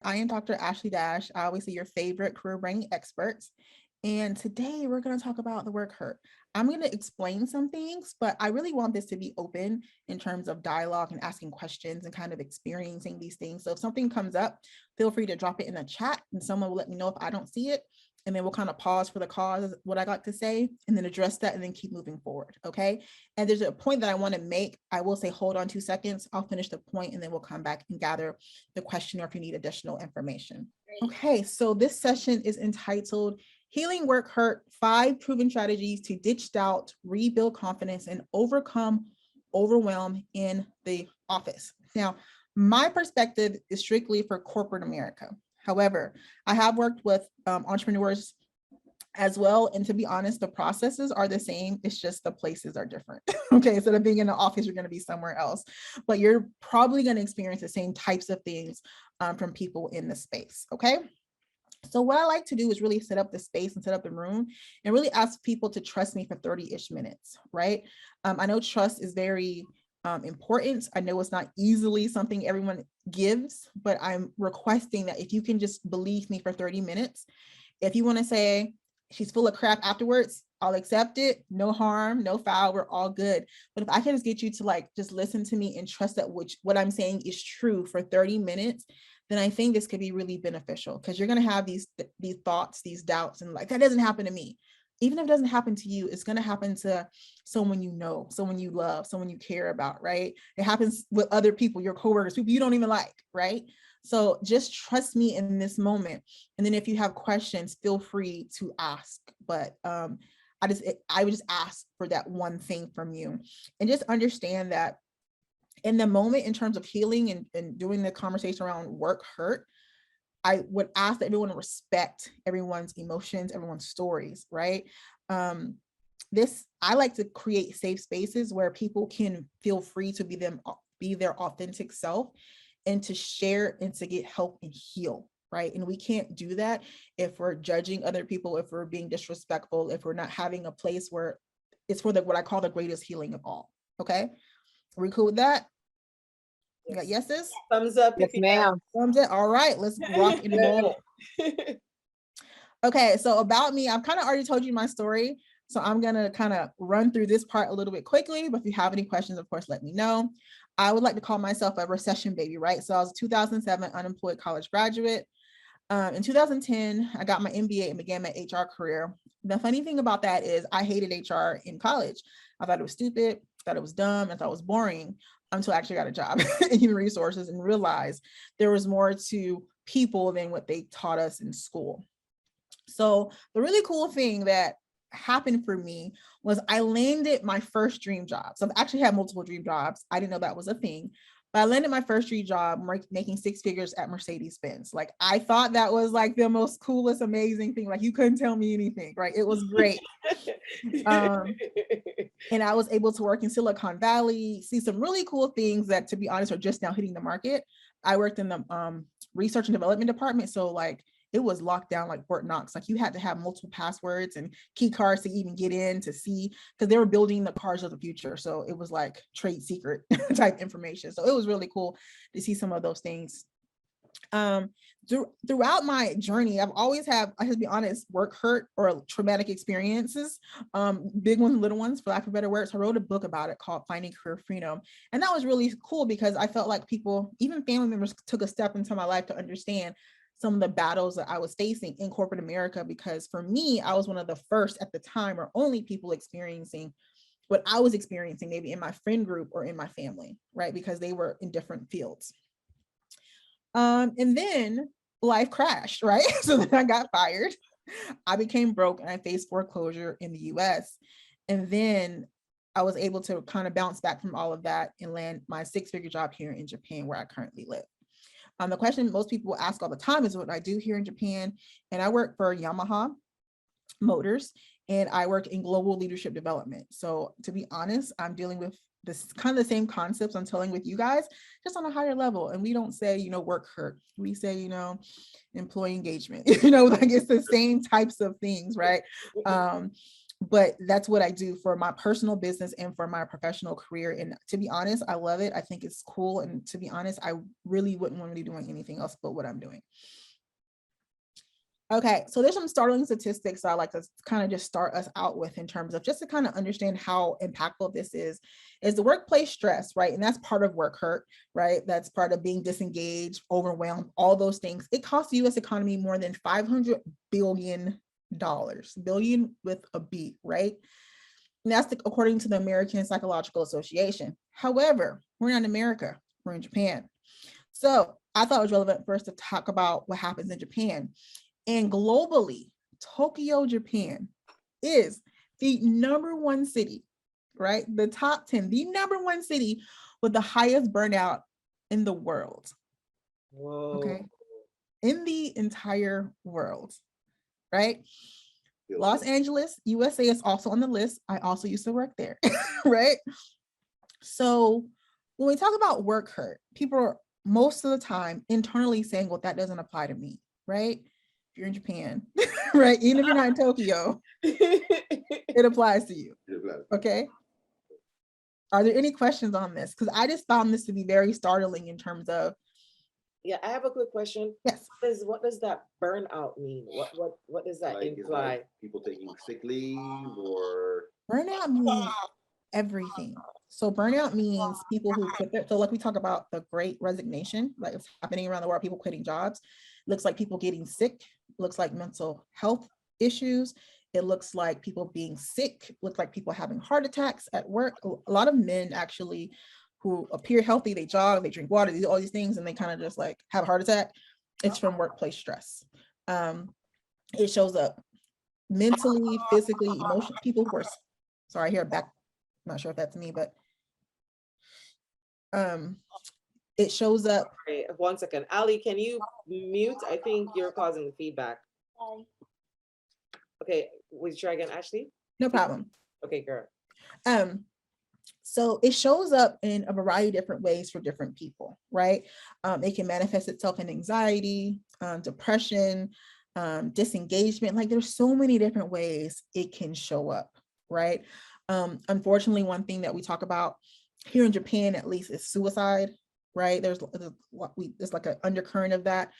I am Dr. Ashley Dash. I always say your favorite career branding experts. And today we're going to talk about the word hurt. I'm going to explain some things, but I really want this to be open in terms of dialogue and asking questions and kind of experiencing these things. So if something comes up, feel free to drop it in the chat and someone will let me know if I don't see it. And then we'll kind of pause for the cause, what I got to say, and then address that and then keep moving forward. Okay. And there's a point that I want to make. I will say, hold on 2 seconds. I'll finish the point and then we'll come back and gather the question or if you need additional information. Okay. So this session is entitled Healing Work Hurt, 5 Proven Strategies to Ditch Doubt, Rebuild Confidence, and Overcome Overwhelm in the Office. Now, my perspective is strictly for corporate America. However, I have worked with entrepreneurs as well. And to be honest, the processes are the same. It's just the places are different. Okay, instead of being in the office, you're going to be somewhere else, but you're probably going to experience the same types of things from people in the space. Okay. So what I like to do is really set up the space and set up the room and really ask people to trust me for 30-ish minutes, right? I know trust is very important. I know it's not easily something everyone gives, but I'm requesting that if you can just believe me for 30 minutes, if you want to say she's full of crap afterwards, I'll accept it. No harm, no foul. We're all good. But if I can just get you to just listen to me and trust that what I'm saying is true for 30 minutes, then I think this could be really beneficial because you're going to have these thoughts, these doubts, and that doesn't happen to me. Even if it doesn't happen to you, it's going to happen to someone you know, someone you love, someone you care about, right? It happens with other people, your coworkers, people you don't even like, right? So just trust me in this moment. And then if you have questions, feel free to ask. But I would just ask for that one thing from you and just understand that in the moment, in terms of healing and doing the conversation around work hurt, I would ask that everyone respect everyone's emotions, everyone's stories, right? I like to create safe spaces where people can feel free to be their authentic self and to share and to get help and heal, right? And we can't do that if we're judging other people, if we're being disrespectful, if we're not having a place where it's for what I call the greatest healing of all. Okay. Are we cool with that? You got yeses? Thumbs up. Yes, ma'am. Thumbs up. All right, let's rock and roll. Okay, so about me, I've kind of already told you my story. So I'm gonna kind of run through this part a little bit quickly, but if you have any questions, of course, let me know. I would like to call myself a recession baby, right? So I was a 2007 unemployed college graduate. In 2010, I got my MBA and began my HR career. The funny thing about that is I hated HR in college. I thought it was stupid, thought it was dumb, and thought it was boring until I actually got a job in human resources and realized there was more to people than what they taught us in school. So the really cool thing that happened for me was I landed my first dream job. So I've actually had multiple dream jobs. I didn't know that was a thing, but I landed my first dream job making 6 figures at Mercedes-Benz. I thought that was the most coolest, amazing thing. You couldn't tell me anything, right? It was great. And I was able to work in Silicon Valley, see some really cool things that, to be honest, are just now hitting the market. I worked in the research and development department. So it was locked down like Fort Knox. You had to have multiple passwords and key cards to even get in to see, because they were building the cars of the future. So it was trade secret type information. So it was really cool to see some of those things. Throughout my journey, I've always had, I have to be honest, work hurt or traumatic experiences, big ones, little ones, for lack of better words. I wrote a book about it called Finding Career Freedom. And that was really cool because I felt like people, even family members, took a step into my life to understand some of the battles that I was facing in corporate America. Because for me, I was one of the first at the time or only people experiencing what I was experiencing, maybe in my friend group or in my family, right? Because they were in different fields. And then life crashed, right? So then I got fired. I became broke and I faced foreclosure in the US. And then I was able to kind of bounce back from all of that and land my 6-figure job here in Japan, where I currently live. The question most people ask all the time is what I do here in Japan. And I work for Yamaha Motors and I work in global leadership development. So to be honest, I'm dealing with this kind of the same concepts I'm telling with you guys, just on a higher level. And we don't say, work hurt. We say, employee engagement, it's the same types of things, right? but that's what I do for my personal business and for my professional career. And to be honest, I love it. I think it's cool. And to be honest, I really wouldn't want to be doing anything else but what I'm doing. Okay, so there's some startling statistics I like to kind of just start us out with in terms of just to kind of understand how impactful this is the workplace stress, right? And that's part of work hurt, right? That's part of being disengaged, overwhelmed, all those things. It costs the US economy more than $500 billion, billion with a B, right? And that's according to the American Psychological Association. However, we're not in America, we're in Japan. So I thought it was relevant for us to talk about what happens in Japan. And globally, Tokyo, Japan is the #1 city, right? The top 10, the #1 city with the highest burnout in the world. Whoa. Okay. In the entire world, right? Los Angeles, USA is also on the list. I also used to work there, right? So when we talk about work hurt, people are most of the time internally saying, well, that doesn't apply to me, right? You're in Japan, right? Even if you're not in Tokyo, it applies to you. Okay. Are there any questions on this? Because I just found this to be very startling in terms of. Yeah, I have a quick question. Yes. What does that burnout mean? What does that imply? Like people taking sick leave or Burnout means everything. So burnout means people who quit their, so like we talk about the great resignation, like it's happening around the world, people quitting jobs. Looks like people getting sick, looks like mental health issues. It looks like people being sick, looks like people having heart attacks at work. A lot of men actually who appear healthy, they jog, they drink water, they do all these things, and they kind of just like have a heart attack. It's from workplace stress. It shows up mentally, physically, emotionally. People who are, sorry, I hear back, I'm not sure if that's me, but it shows up. Sorry, 1 second. Ali, can you mute? I think you're causing the feedback. Okay, will you try again, Ashley? No problem. Okay, girl. So it shows up in a variety of different ways for different people, right? It can manifest itself in anxiety, depression, disengagement. Like there's so many different ways it can show up, right? Unfortunately, one thing that we talk about here in Japan, at least, is suicide, right? There's like an undercurrent of that.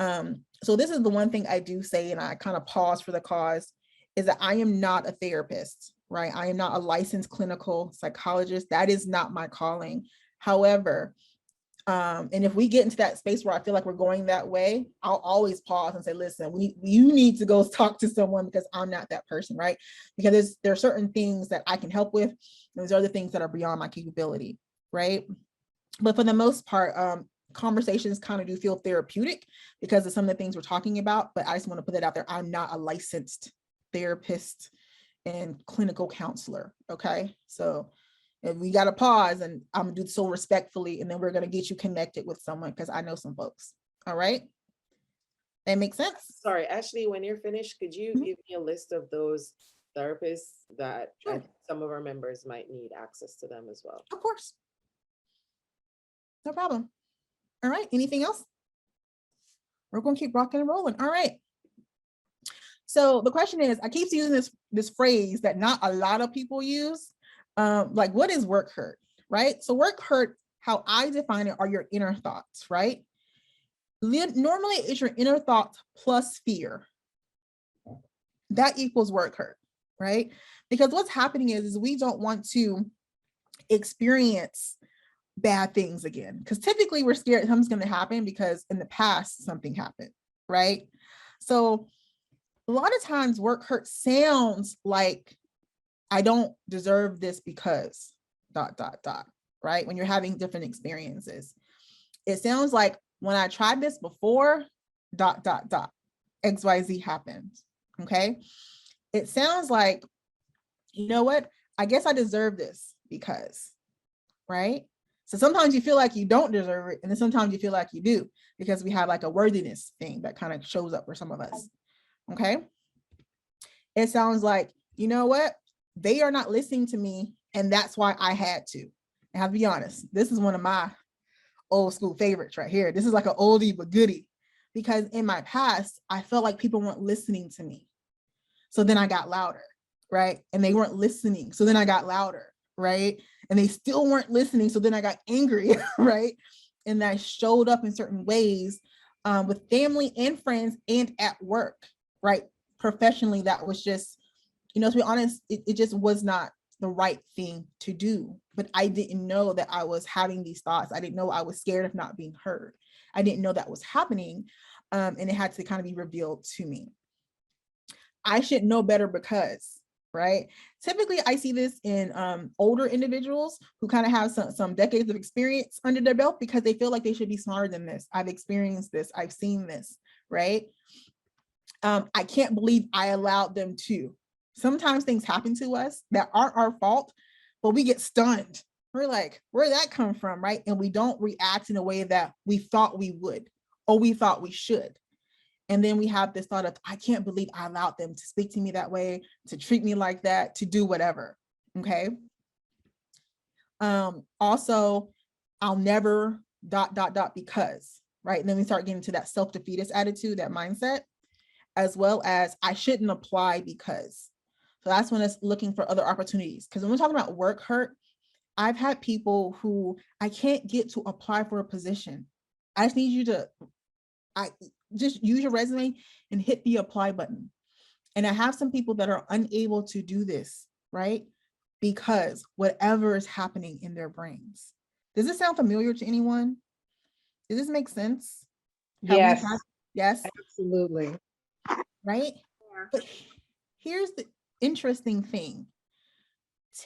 So this is the one thing I do say, and I kind of pause for the cause, is that I am not a therapist, right? I am not a licensed clinical psychologist. That is not my calling. However, and if we get into that space where I feel like we're going that way, I'll always pause and say, listen, you need to go talk to someone because I'm not that person, right? Because there are certain things that I can help with, and there's other things that are beyond my capability, right? But for the most part, conversations kind of do feel therapeutic because of some of the things we're talking about, but I just want to put that out there. I'm not a licensed therapist and clinical counselor, okay? So if we got to pause, and I'm gonna do so respectfully, and then we're gonna get you connected with someone because I know some folks. All right, that makes sense. Sorry, Ashley, when you're finished, could you give me a list of those therapists that Sure. some of our members might need access to them as well? Of course, no problem. All right, anything else? We're gonna keep rocking and rolling. All right. So the question is, I keep using this phrase that not a lot of people use. Like, what is work hurt, right? So work hurt, how I define it, are your inner thoughts, right? Normally it's your inner thoughts plus fear. That equals work hurt, right? Because what's happening is we don't want to experience bad things again, because typically we're scared something's going to happen because in the past something happened, right? So a lot of times work hurt sounds like I don't deserve this because ... right? When you're having different experiences, it sounds like when I tried this before ... XYZ happened. Okay. It sounds like, you know what? I guess I deserve this because, right? So sometimes you feel like you don't deserve it, and then sometimes you feel like you do, because we have like a worthiness thing that kind of shows up for some of us. Okay. It sounds like, you know what? They are not listening to me, and that's why I had to. And I have to be honest, this is one of my old school favorites right here. This is like an oldie but goodie, because in my past, I felt like people weren't listening to me. So then I got louder, right? And they weren't listening. So then I got louder, right? And they still weren't listening. So then I got angry, right? And that showed up in certain ways with family and friends and at work, right? Professionally, that was just, to be honest, it just was not the right thing to do. But I didn't know that I was having these thoughts. I didn't know I was scared of not being heard. I didn't know that was happening. And it had to kind of be revealed to me. I should know better because, right? Typically, I see this in older individuals who kind of have some decades of experience under their belt because they feel like they should be smarter than this. I've experienced this. I've seen this, right? I can't believe I allowed them to. Sometimes things happen to us that aren't our fault, but we get stunned. We're like, where'd that come from, right? And we don't react in a way that we thought we would or we thought we should. And then we have this thought of, I can't believe I allowed them to speak to me that way, to treat me like that, to do whatever, okay? Also, I'll never ... because, right? And then we start getting to that self-defeatist attitude, that mindset, as well as I shouldn't apply because. So that's when it's looking for other opportunities. Because when we're talking about work hurt, I've had people who I can't get to apply for a position. I just need you to, just use your resume and hit the apply button. And I have some people that are unable to do this, right? Because whatever is happening in their brains. Does this sound familiar to anyone? Does this make sense? Yes, Yes, absolutely. right? But here's the interesting thing.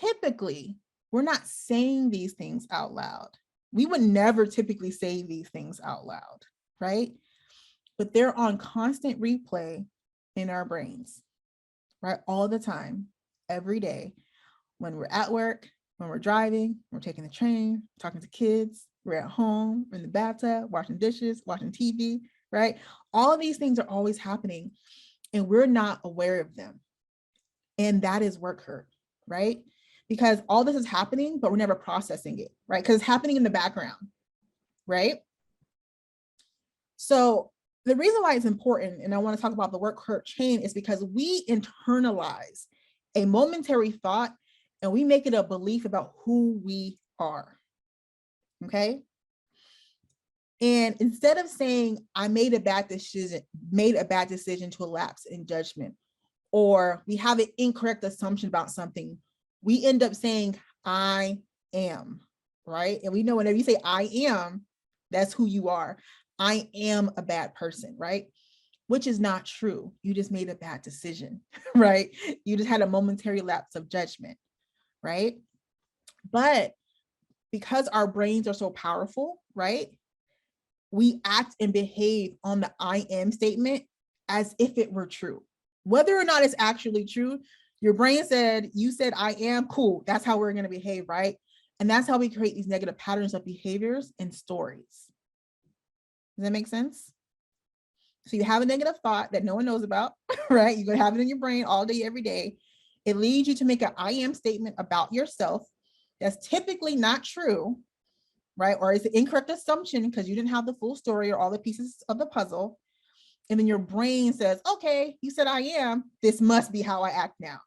Typically, we're not saying these things out loud. We would never typically say these things out loud, right? But they're on constant replay in our brains, right? All the time, every day, when we're at work, when we're driving, we're taking the train, talking to kids, we're at home, we're in the bathtub, washing dishes, watching TV, right? All of these things are always happening and we're not aware of them. And that is work hurt, right? Because all this is happening, but we're never processing it, right? Because it's happening in the background, right? So the reason why it's important, and I want to talk about the work hurt chain, is because we internalize a momentary thought and we make it a belief about who we are, okay? And instead of saying, I made a bad decision to lapse in judgment, or we have an incorrect assumption about something, we end up saying, I am, right? And we know whenever you say I am, that's who you are. I am a bad person, right? Which is not true. You just made a bad decision, right? You just had a momentary lapse of judgment, right? But because our brains are so powerful, right? We act and behave on the I am statement as if it were true. Whether or not it's actually true, your brain said, you said I am, cool. That's how we're going to behave, right? And that's how we create these negative patterns of behaviors and stories. Does that make sense? So you have a negative thought that no one knows about, right? You're going to have it in your brain all day, every day. It leads you to make an I am statement about yourself that's typically not true, right? Or it's an incorrect assumption because you didn't have the full story or all the pieces of the puzzle. And then your brain says, okay, you said I am, this must be how I act now,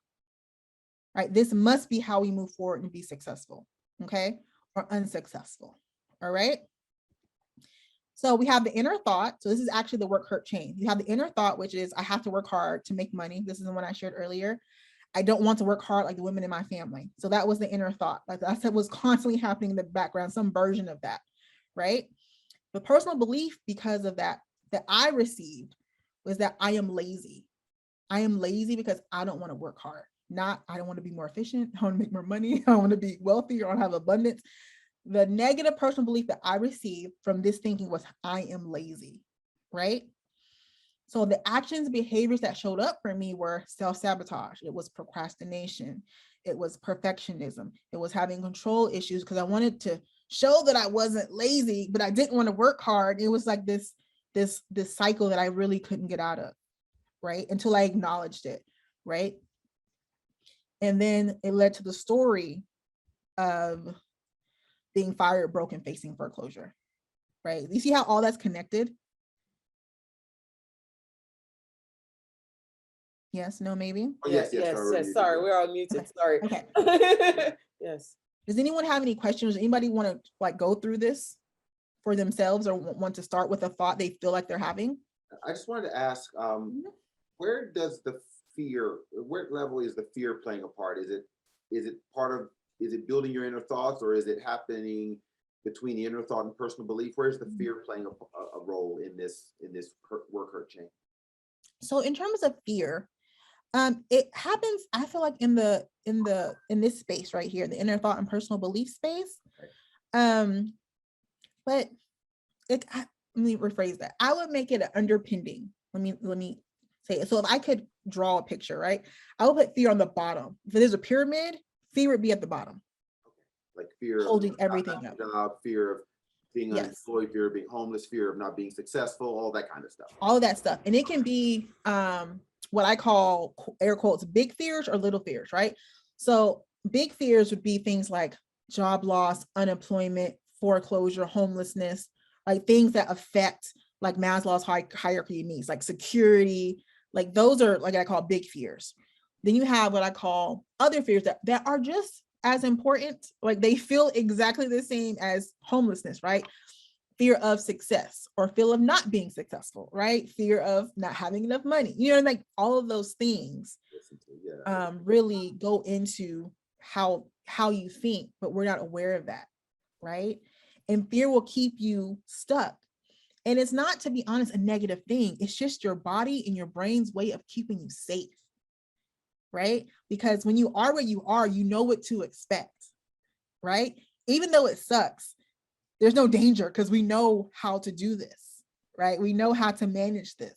right? This must be how we move forward and be successful, okay? Or unsuccessful, all right? So we have the inner thought. So this is actually the work hurt chain. You have the inner thought, which is I have to work hard to make money. This is the one I shared earlier. I don't want to work hard like the women in my family. So that was the inner thought. Like I said, was constantly happening in the background, some version of that, right? The personal belief because of that I received was that I am lazy. I am lazy because I don't want to work hard. Not, I don't want to be more efficient. I want to make more money. I want to be wealthy or have abundance. The negative personal belief that I received from this thinking was I am lazy, right? So the actions, behaviors that showed up for me were self-sabotage. It was procrastination. It was perfectionism. It was having control issues because I wanted to show that I wasn't lazy, but I didn't want to work hard. It was like this cycle that I really couldn't get out of, right? Until I acknowledged it, right? And then it led to the story of being fired, broke, and facing foreclosure, right? You see how all that's connected? Yes, no, maybe. Oh, Yeah, yes, yes, sorry, we're yes. muted, Sorry, yeah. we're all muted. Sorry. Okay. Yes. Does anyone have any questions? Anybody want to like go through this for themselves or want to start with a thought they feel like they're having? I just wanted to ask, Mhm. where does the what level is the fear playing a part? Is it part of, is it building your inner thoughts, or is it happening between the inner thought and personal belief? Where's the fear playing a role in this work hurt chain? So in terms of fear, it happens, I feel like in this space right here, the inner thought and personal belief space. Right. But let me rephrase that. I would make it an underpinning. Let me say it. So if I could draw a picture, right? I would put fear on the bottom. If there's a pyramid, fear would be at the bottom, Like fear of holding not everything having up. a job, fear of being Yes, unemployed, fear of being homeless, fear of not being successful, all that kind of stuff. all of that stuff. And it can be what I call air quotes big fears or little fears, right? So big fears would be things like job loss, unemployment, foreclosure, homelessness, like things that affect like Maslow's hierarchy of needs, like security, like those are like I call big fears. Then you have what I call other fears that are just as important, like they feel exactly the same as homelessness, right? Fear of success or fear of not being successful, right? Fear of not having enough money. You know, like all of those things Yeah. really go into how you think, but we're not aware of that, right? And fear will keep you stuck. And it's not, to be honest, a negative thing. It's just your body and your brain's way of keeping you safe, right? Because when you are where you are, you know what to expect, right? Even though it sucks, there's no danger because we know how to do this, right? We know how to manage this.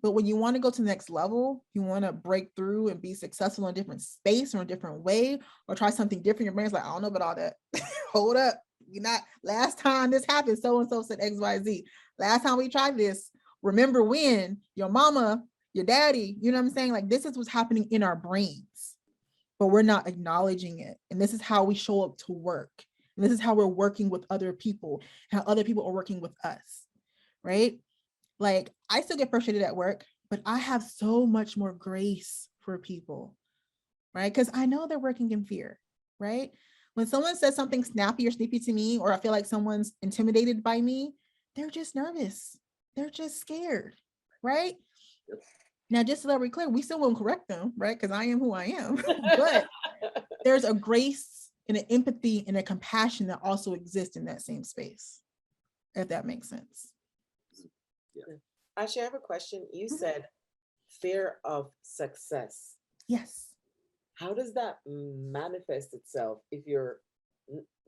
But when you want to go to the next level, you want to break through and be successful in a different space or a different way, or try something different. Your brain's like, I don't know about all that. Hold up. You're not, last time this happened, so-and-so said XYZ. Last time we tried this, remember when your mama, your daddy, you know what I'm saying? Like this is what's happening in our brains, but we're not acknowledging it. And this is how we show up to work. And this is how we're working with other people, how other people are working with us, right? Like I still get frustrated at work, but I have so much more grace for people, right? Because I know they're working in fear, right? When someone says something snappy or sneaky to me, or I feel like someone's intimidated by me, they're just nervous. They're just scared, right? Now, just so that we're clear, we still won't correct them, right? Because I am who I am. But there's a grace and an empathy and a compassion that also exists in that same space, if that makes sense. Actually, I have a question. You Mhm. said fear of success. Yes. How does that manifest itself if you're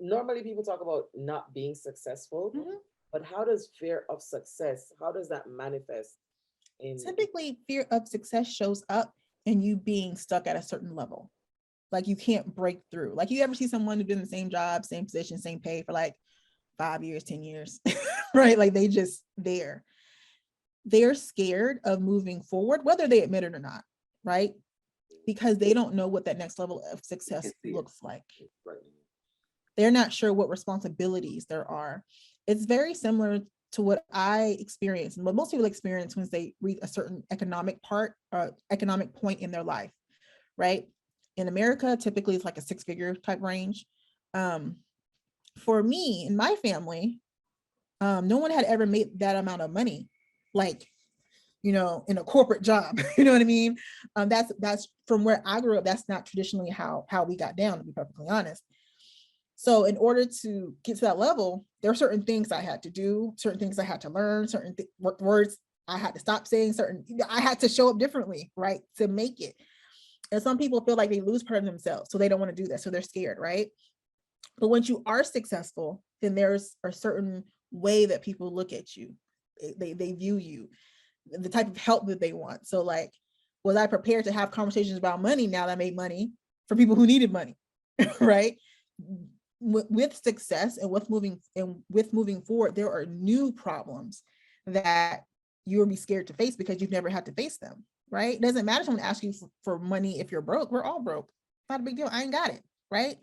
normally people talk about not being successful, Mhm. but how does fear of success, how does that manifest in Typically, fear of success shows up in you being stuck at a certain level. Like you can't break through. Like you ever see someone who's been in the same job, same position, same pay for like 5 years, 10 years, right? Like they just there. They're scared of moving forward, whether they admit it or not, right? Because they don't know what that next level of success looks like. Right. They're not sure what responsibilities there are. It's very similar to what I experienced, and what most people experience when they reach a certain economic part or economic point in their life, right? In America, typically it's like a six-figure type range. Um, for me and my family, no one had ever made that amount of money, like in a corporate job. You know what I mean? That's from where I grew up. That's not traditionally how we got down, to be perfectly honest. So in order to get to that level, there are certain things I had to do, certain things I had to learn, certain words I had to stop saying, I had to show up differently, right, to make it. And some people feel like they lose part of themselves, so they don't want to do that, so they're scared, right? But once you are successful, then there's a certain way that people look at you. They view you, the type of help that they want. So like, was I prepared to have conversations about money now that I made money for people who needed money, right? With success and with moving forward, there are new problems that you'll be scared to face because you've never had to face them, right? It doesn't matter if someone asks you for money if you're broke. We're all broke. Not a big deal. I ain't got it, right?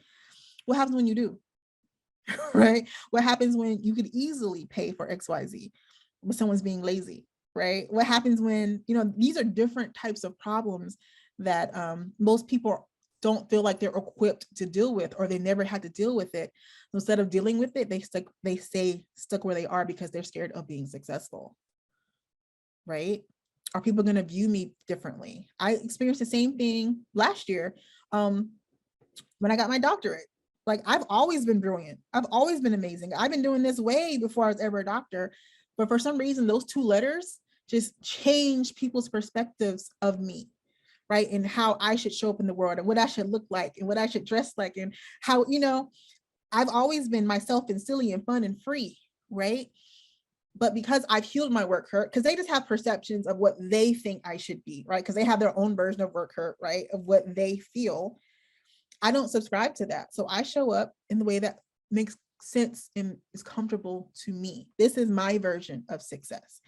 What happens when you do? Right? What happens when you could easily pay for XYZ, but someone's being lazy? right? What happens when, these are different types of problems that most people don't feel like they're equipped to deal with, or they never had to deal with it. Instead of dealing with it, they stay stuck where they are because they're scared of being successful, right? Are people going to view me differently? I experienced the same thing last year when I got my doctorate. Like, I've always been brilliant. I've always been amazing. I've been doing this way before I was ever a doctor. But for some reason, those two letters just changed people's perspectives of me, right? And how I should show up in the world, and what I should look like, and what I should dress like, and how, I've always been myself and silly and fun and free, right? But because I've healed my work hurt, because they just have perceptions of what they think I should be, right? Because they have their own version of work hurt, right? Of what they feel. I don't subscribe to that. So I show up in the way that makes sense and is comfortable to me. This is my version of success.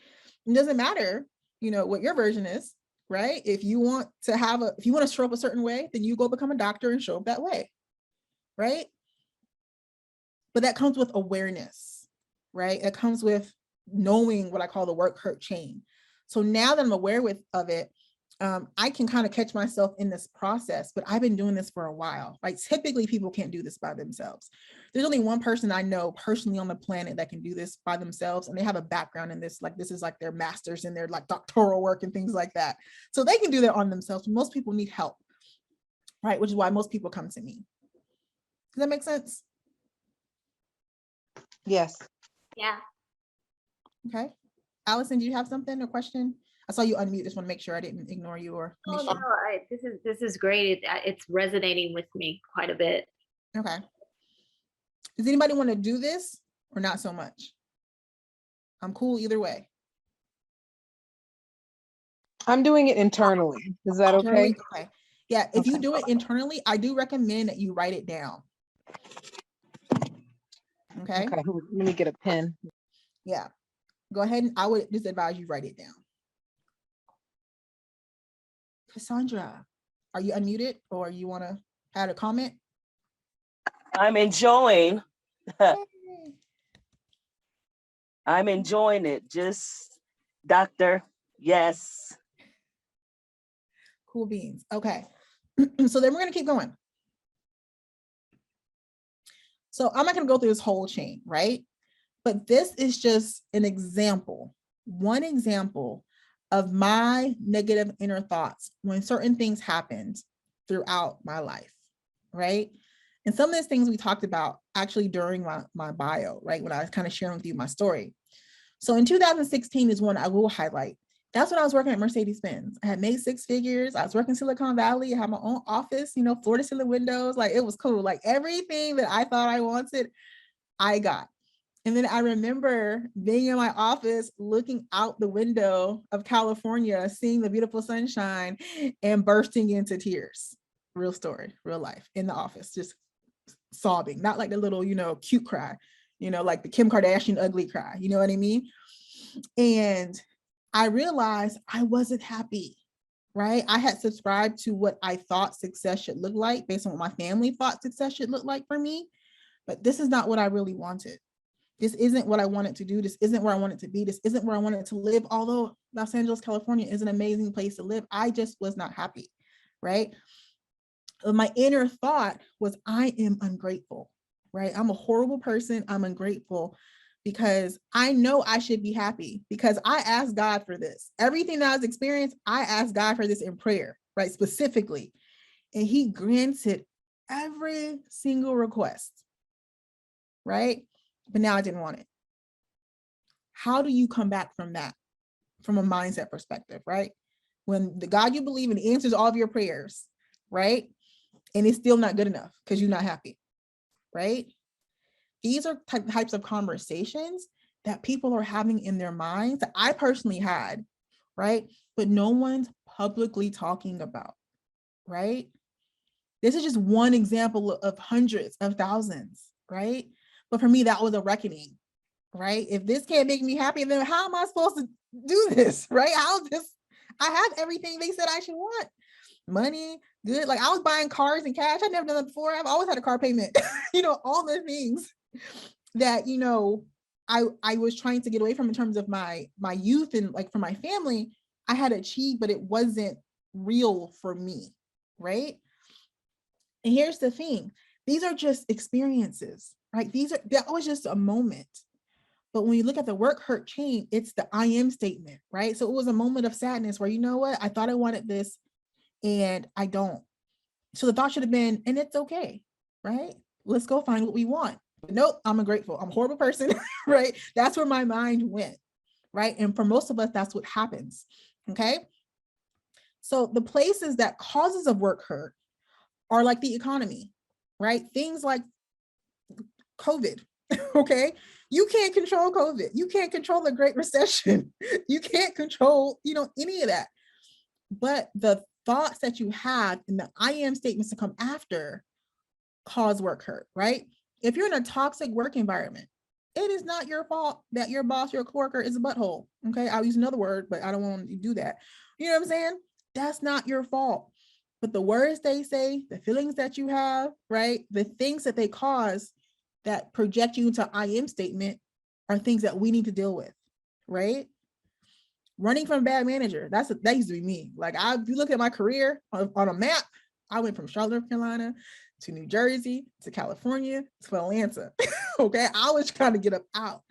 It doesn't matter, what your version is, right? If you want to show up a certain way, then you go become a doctor and show up that way, right? But that comes with awareness, right? It comes with knowing what I call the work hurt chain. So now that I'm aware of it, I can kind of catch myself in this process, but I've been doing this for a while, right? Typically, people can't do this by themselves. There's only one person I know personally on the planet that can do this by themselves, and they have a background in this. Like, this is like their master's and their like doctoral work and things like that. So they can do that on themselves. Most people need help, right? Which is why most people come to me. Does that make sense? Yes. Yeah. Okay. Allison, do you have something, a question? I saw you unmute. Just want to make sure I didn't ignore you or Oh miss no, you. this is great. It's resonating with me quite a bit. Okay. Does anybody want to do this or not so much? I'm cool either way. I'm doing it internally. Is that okay? Okay. Yeah, if you Okay. do it internally, I do recommend that you write it down. Okay. Okay. Let me get a pen. Yeah. Go ahead, and I would just advise you write it down. Cassandra, are you unmuted, or you want to add a comment? I'm enjoying. Yay. I'm enjoying it. Just doctor. Yes. Cool beans. Okay. So then we're going to keep going. So I'm not going to go through this whole chain, right? But this is just an example, one example of my negative inner thoughts when certain things happened throughout my life, right? And some of these things we talked about actually during my bio, right? When I was kind of sharing with you my story. So in 2016 is one I will highlight. That's when I was working at Mercedes-Benz. I had made 6 figures. I was working in Silicon Valley. I had my own office, floor to ceiling windows. Like, it was cool. Like, everything that I thought I wanted, I got. And then I remember being in my office, looking out the window of California, seeing the beautiful sunshine and bursting into tears. Real story, real life, in the office, just sobbing, not like the little, cute cry, like the Kim Kardashian ugly cry, you know what I mean? And I realized I wasn't happy, right? I had subscribed to what I thought success should look like based on what my family thought success should look like for me. But this is not what I really wanted. This isn't what I wanted to do. This isn't where I wanted to be. This isn't where I wanted to live. Although Los Angeles, California is an amazing place to live, I just was not happy, right? My inner thought was, I am ungrateful, right? I'm a horrible person. I'm ungrateful because I know I should be happy because I asked God for this. Everything that I was experiencing, I asked God for this in prayer, right? Specifically. And he granted every single request, right? But now I didn't want it. How do you come back from that, from a mindset perspective, right? When the God you believe in answers all of your prayers, right? And it's still not good enough because you're not happy, right? These are types of conversations that people are having in their minds that I personally had, right? But no one's publicly talking about, right? This is just one example of hundreds of thousands, right? But for me, that was a reckoning, right? If this can't make me happy, then how am I supposed to do this, right? I have everything they said I should want. Money, good. Like, I was buying cars and cash. I've never done that before. I've always had a car payment, all the things that, I was trying to get away from in terms of my youth and like for my family, I had achieved, but it wasn't real for me, right? And here's the thing, these are just experiences, right? That was just a moment. But when you look at the work hurt chain, it's the I am statement, right? So it was a moment of sadness where, you know what, I thought I wanted this and I don't. So the thought should have been, and it's okay, right? Let's go find what we want. But nope, I'm ungrateful. I'm a horrible person, right? That's where my mind went, right? And for most of us, that's what happens, okay? So the places that causes of work hurt are like the economy, right? Things like COVID, okay? You can't control COVID. You can't control the Great Recession. You can't control, any of that. But the thoughts that you have and the I am statements to come after cause work hurt, right? If you're in a toxic work environment, it is not your fault that your boss, your coworker is a butthole. Okay, I'll use another word, but I don't want to do that. You know what I'm saying? That's not your fault. But the words they say, the feelings that you have, right? The things that they cause that project you into I am statement are things that we need to deal with, right? Running from a bad manager, that used to be me. Like, if you look at my career on a map, I went from Charlotte, North Carolina to New Jersey to California to Atlanta. Okay, I was trying to get up out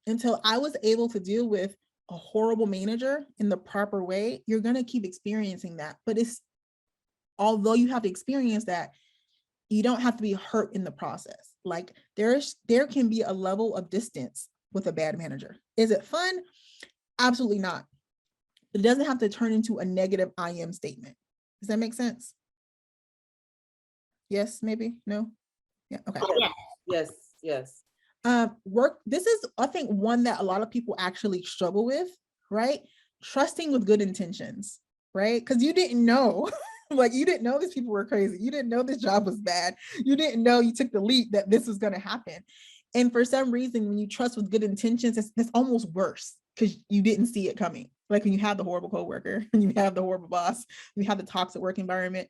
until I was able to deal with a horrible manager in the proper way. You're gonna keep experiencing that, but although you have to experience that, you don't have to be hurt in the process. Like, there can be a level of distance with a bad manager. Is it fun? Absolutely not. It doesn't have to turn into a negative I am statement. Does that make sense? Yes, maybe, no? Yeah, okay. Yes, yes. This is, I think, one that a lot of people actually struggle with, right? Trusting with good intentions, right? Because you didn't know, like, you didn't know these people were crazy. You didn't know this job was bad. You didn't know, you took the leap that this was going to happen. And for some reason, when you trust with good intentions, it's almost worse because you didn't see it coming. Like when you have the horrible coworker and you have the horrible boss, you have the toxic work environment,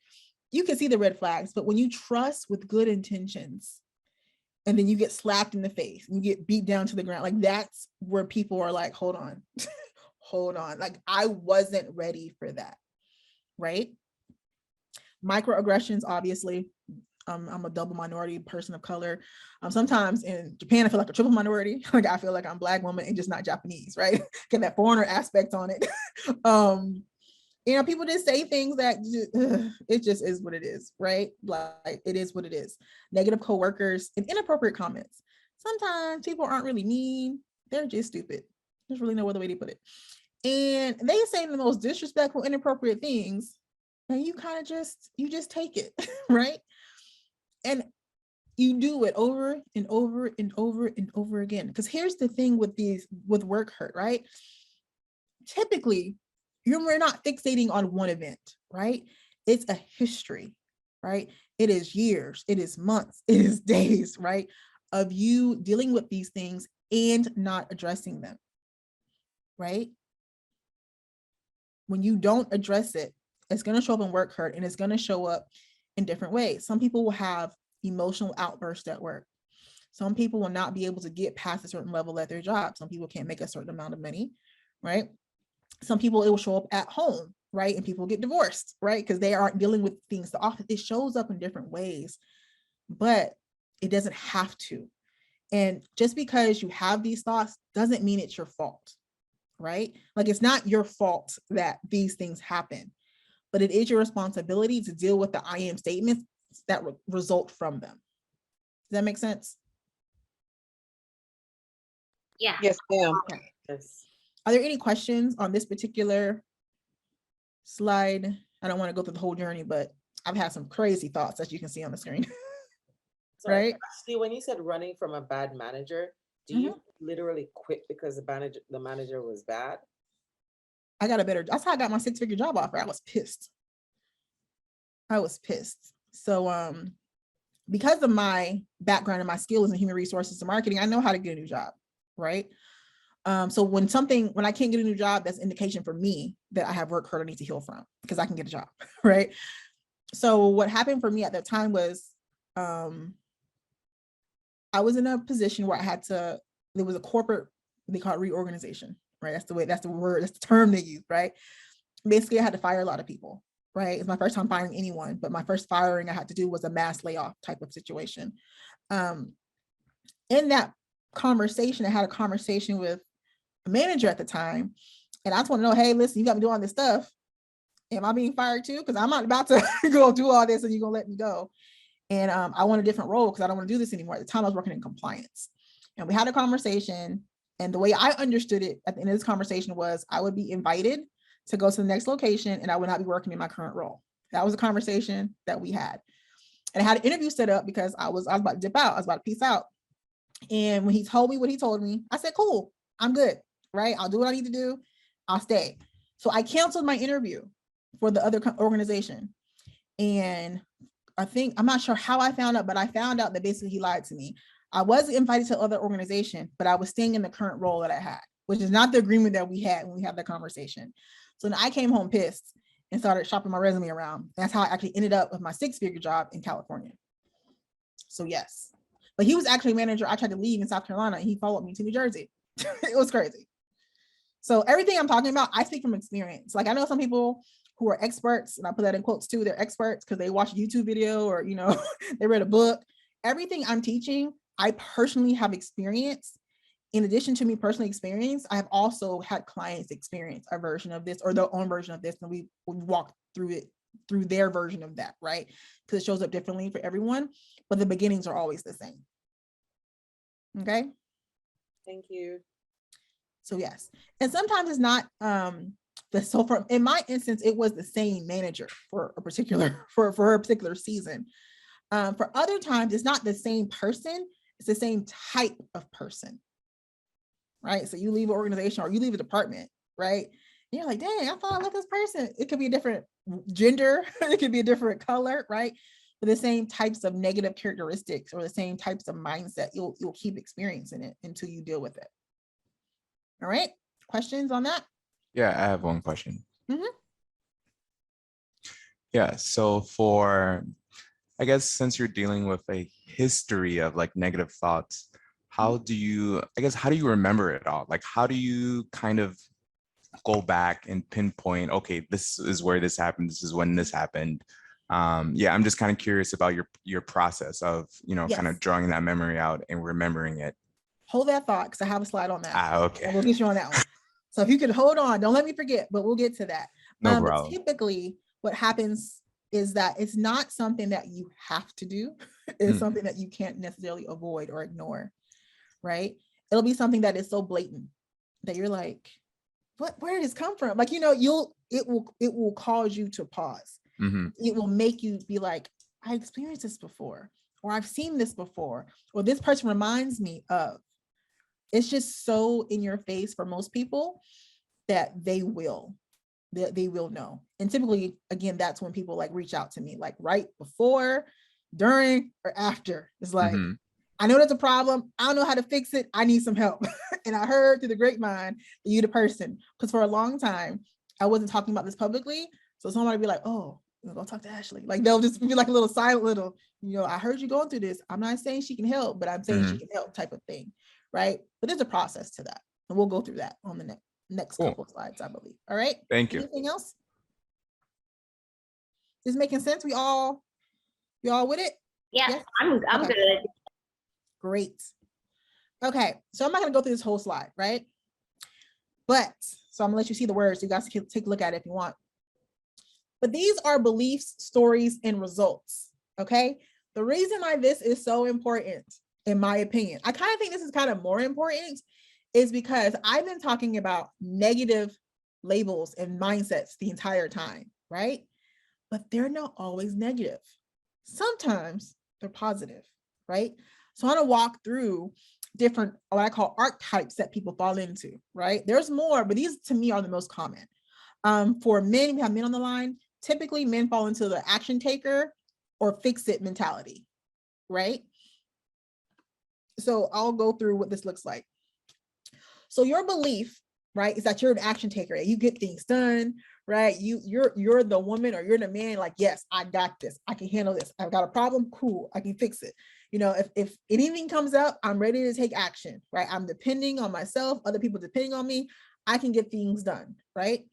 you can see the red flags. But when you trust with good intentions, and then you get slapped in the face, you get beat down to the ground, like, that's where people are like, hold on, hold on. Like, I wasn't ready for that, right? Microaggressions, obviously. I'm a double minority person of color. Sometimes in Japan, I feel like a triple minority. Like, I feel like I'm Black woman and just not Japanese, right? Get that foreigner aspect on it. People just say things that it just is what it is, right? Like, it is what it is. Negative coworkers and inappropriate comments. Sometimes people aren't really mean. They're just stupid. There's really no other way to put it. And they say the most disrespectful, inappropriate things, and you kind of just take it, right? And you do it over and over and over and over again. Because here's the thing with work hurt, right? Typically, we're not fixating on one event, right? It's a history, right? It is years, it is months, it is days, right? Of you dealing with these things and not addressing them, right? When you don't address it, it's going to show up in work hurt, and it's going to show up in different ways. Some people will have emotional outbursts at work. Some people will not be able to get past a certain level at their job. Some people can't make a certain amount of money, right? Some people, it will show up at home, right? And people get divorced, right? Because they aren't dealing with things. The office, it shows up in different ways, but it doesn't have to. And just because you have these thoughts doesn't mean it's your fault, right? Like, it's not your fault that these things happen, but it is your responsibility to deal with the I am statements that result from them. Does that make sense? Yeah. Yes, ma'am. Okay. Yes. Are there any questions on this particular slide? I don't want to go through the whole journey, but I've had some crazy thoughts, as you can see on the screen. Sorry, Right? Ashley, when you said running from a bad manager, do you literally quit because the manager was bad? I got a better, that's how I got my 6-figure job offer. I was pissed. So because of my background and my skills in human resources and marketing, I know how to get a new job, right? So when I can't get a new job, that's indication for me that I have work hurt I need to heal from, because I can get a job, right? So what happened for me at that time was I was in a position where I had to there was a corporate, they call it reorganization, right? That's the way, that's the word, that's the term they use, right? Basically, I had to fire a lot of people, right? It's my first time firing anyone, but my first firing I had to do was a mass layoff type of situation. In that conversation, I had a conversation with a manager at the time, and I just want to know, hey, listen, you got me doing all this stuff. Am I being fired too? Because I'm not about to go do all this and you're gonna let me go. And I want a different role because I don't want to do this anymore. At the time, I was working in compliance, and we had a conversation. And the way I understood it at the end of this conversation was I would be invited to go to the next location, and I would not be working in my current role. That was a conversation that we had. And I had an interview set up because I was about to dip out. I was about to peace out. And when he told me what he told me, I said, cool, I'm good, right? I'll do what I need to do. I'll stay. So I canceled my interview for the other organization. And I think, I'm not sure how I found out, but I found out that basically he lied to me. I was invited to other organization, but I was staying in the current role that I had, which is not the agreement that we had when we had that conversation. So then I came home pissed and started shopping my resume around. That's how I actually ended up with my 6-figure job in California. So yes, but he was actually a manager. I tried to leave in South Carolina and he followed me to New Jersey. It was crazy. So everything I'm talking about, I speak from experience. Like I know some people who are experts, and I put that in quotes too, they're experts because they watch a YouTube video or, you know, they read a book. Everything I'm teaching, I personally have experience. In addition to me personally experience, I have also had clients experience a version of this or their own version of this, and we walk through it through their version of that, right? Because it shows up differently for everyone, but the beginnings are always the same. Okay. Thank you. So yes, and sometimes it's not so for in my instance, it was the same manager for a particular for her particular season. For other times, it's not the same person, it's the same type of person. Right. So you leave an organization or you leave a department, right? And you're like, dang, I thought I left this person. It could be a different gender, it could be a different color, right? But the same types of negative characteristics or the same types of mindset, you'll keep experiencing it until you deal with it. All right. Questions on that? Yeah, I have one question. Mhm. Yeah, so for, I guess since you're dealing with a history of like negative thoughts, how do you, I guess, how do you remember it all? Like, how do you kind of go back and pinpoint, okay, this is where this happened, this is when this happened? Yeah, I'm just kind of curious about your process of, you know, kind Yes. of drawing that memory out and remembering it. Hold that thought because I have a slide on that. Okay. We'll get you on that one. So if you could hold on, don't let me forget, but we'll get to that. No But problem. typically what happens is that it's not something that you have to do. It's something that you can't necessarily avoid or ignore, right? It'll be something that is so blatant that you're like, where did this come from? Like, you know, it will cause you to pause. It will make you be like, I experienced this before, or I've seen this before, or this person reminds me of. It's just so in your face for most people that they will know. And typically, again, that's when people like reach out to me, like right before, during, or after. It's like, I know there's a problem. I don't know how to fix it. I need some help. And I heard through the grapevine that you the person, because for a long time, I wasn't talking about this publicly. So somebody would be like, oh, go talk to Ashley. Like they'll just be like a little silent, little, you know, I heard you going through this. I'm not saying she can help, but I'm saying she can help type of thing. Right. But there's a process to that. And we'll go through that on the next couple of slides, I believe. All right. Thank you. Anything else? Is making sense? You all with it? Yeah, Yes? I'm Okay. good. Great. Okay. So I'm not going to go through this whole slide, right? But so I'm gonna let you see the words. So you guys can take a look at it if you want. But these are beliefs, stories, and results. Okay. The reason why this is so important, in my opinion, I kind of think this is kind of more important, is because I've been talking about negative labels and mindsets the entire time, right? But they're not always negative. Sometimes they're positive, right? So I want to walk through different, what I call archetypes that people fall into, right? There's more, but these to me are the most common. For men, we have men on the line. Typically, men fall into the action taker or fix it mentality, right? So I'll go through what this looks like. So your belief, right, is that you're an action taker. You get things done, right? You're the woman or you're the man. Like, yes, I got this. I can handle this. I've got a problem. Cool. I can fix it. if anything comes up, I'm ready to take action, right? I'm depending on myself, other people depending on me. I can get things done, right?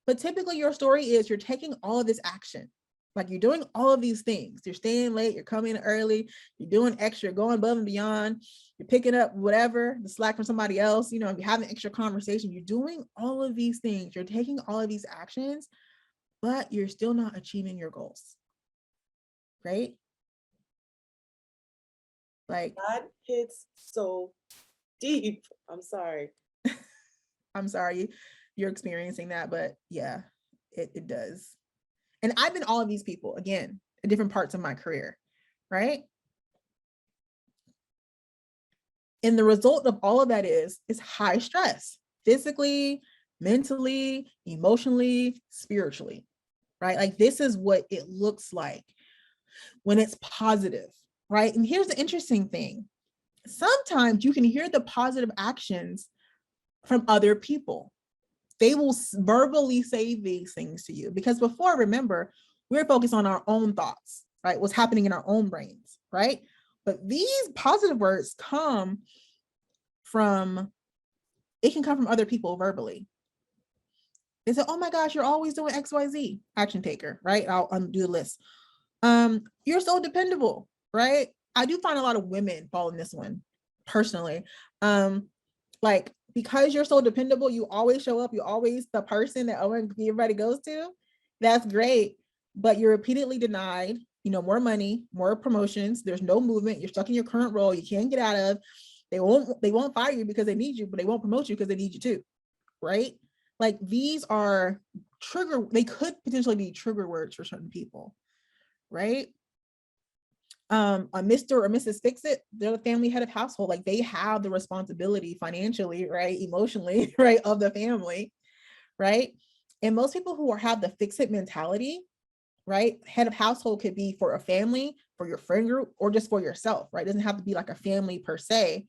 But typically your story is you're taking all of this action. Like you're doing all of these things. You're staying late, you're coming early, you're doing extra, going above and beyond, you're picking up whatever, the slack from somebody else, you're having extra conversation, you're doing all of these things, you're taking all of these actions, but you're still not achieving your goals, right? Like, That hits so deep. I'm sorry. I'm sorry you're experiencing that, but yeah, it does. And I've been all of these people, again, at different parts of my career, right? And the result of all of that is high stress, physically, mentally, emotionally, spiritually, right? Like this is what it looks like when it's positive, right? And here's the interesting thing. Sometimes you can hear the positive actions from other people. They will verbally say these things to you because before, remember, we're focused on our own thoughts, right? What's happening in our own brains, right? But these positive words come from, it can come from other people verbally. They say, oh my gosh, you're always doing XYZ, action taker, right? I'll undo the list. You're so dependable, right? I do find a lot of women fall in this one personally. Like, because you're so dependable, you always show up, you're always the person that everybody goes to. That's great, but you're repeatedly denied, more money, more promotions. There's no movement. You're stuck in your current role. You can't get out of. They won't fire you because they need you, but they won't promote you because they need you too, right? Like these are they could potentially be trigger words for certain people, right? A Mr. or Mrs. Fix-It, they're the family head of household. Like they have the responsibility financially, right? Emotionally, right? Of the family, right? And most people who have the fix-it mentality, right? Head of household could be for a family, for your friend group, or just for yourself, right? It doesn't have to be like a family per se,